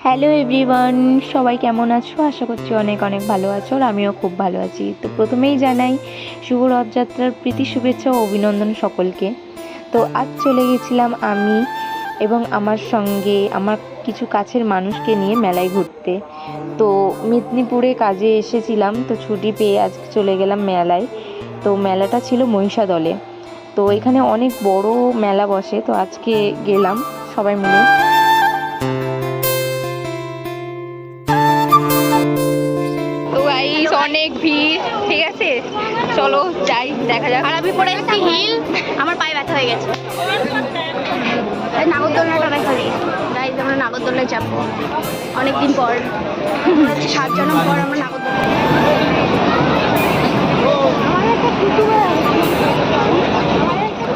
Hello everyone, সবাই কেমন আছো? আশা করছি অনেক অনেক ভালো আছো আর আমিও খুব ভালো আছি। তো প্রথমেই জানাই শুভ রথযাত্রার প্রীতি শুভেচ্ছা ও অভিনন্দন সকলকে। তো আজ চলে গেছিলাম আমি এবং আমার সঙ্গে আমার কিছু কাছের মানুষকে নিয়ে মেলায় ঘুরতে। তো মেদিনীপুরে কাজে এসেছিলাম, তো ছুটি পেয়ে আজকে চলে গেলাম মেলায়। তো মেলাটা ছিল মহিষাদলে। তো এখানে অনেক বড় মেলা বসে, তো আজকে গেলাম সবাই মিলে। অনেক ভিড়, ঠিক আছে, চলো যাই, দেখা যাক। আর আমি পরে একটি হিল, আমার পায়ে ব্যথা হয়ে গেছে। নাগরদোলনাটা দেখা দিই, গাইজ আমরা নাগরদোলনায় যাবো অনেকদিন পর, 7 জনম পর আমরা নাগরদোলনায়।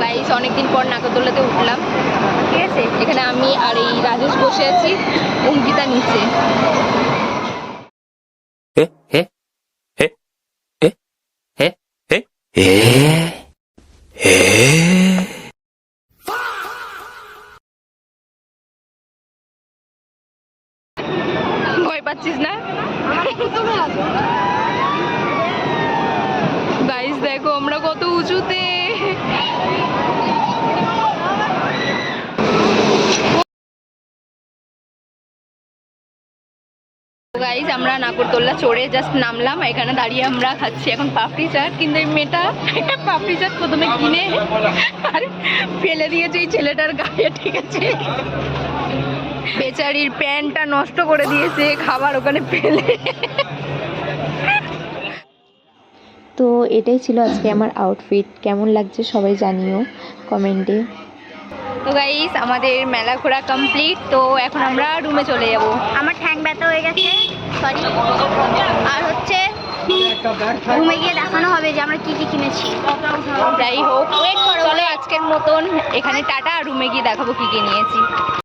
গাইজ অনেকদিন পর নাগরদোলাতে উঠলাম, ঠিক আছে। এখানে আমি আর এই রাজেশ বসে আছি, অঙ্কিতা নিচে। ভয় পাচ্ছিস না? গাইস দেখো আমরা কত উঁচুতে। গাইস আমরা নাগরদোল্লা চড়ে জাস্ট নামলাম, এখানে দাঁড়িয়ে আমরা খাচ্ছি এখন পাপড়ি চাট। কিন্তু এই মেয়েটা পাপড়ি চাট প্রথমে কিনে আর ফেলে দিয়েছে এই ছেলেটার গায়ে, ঠিক আছে। বেচারির প্যান্টটা নষ্ট করে দিয়েছে খাবার ওখানে ফেলে। তো এটাই ছিল আজকে আমার আউটফিট। কেমন লাগছে সবাই জানিও কমেন্টে। তো গাইস আমাদের মেলা ঘোরা কমপ্লিট, তো এখন আমরা রুমে চলে যাব। আমার ঠ্যাং ব্যথা হয়ে গেছে, সরি। আর হচ্ছে রুমে গিয়ে দেখানো হবে যে আমরা কি কি কিনেছি। যাই হোক, চলো আজকের মতন এখানে টাটা, আর রুমে গিয়ে দেখাবো কি কি নিয়েছি।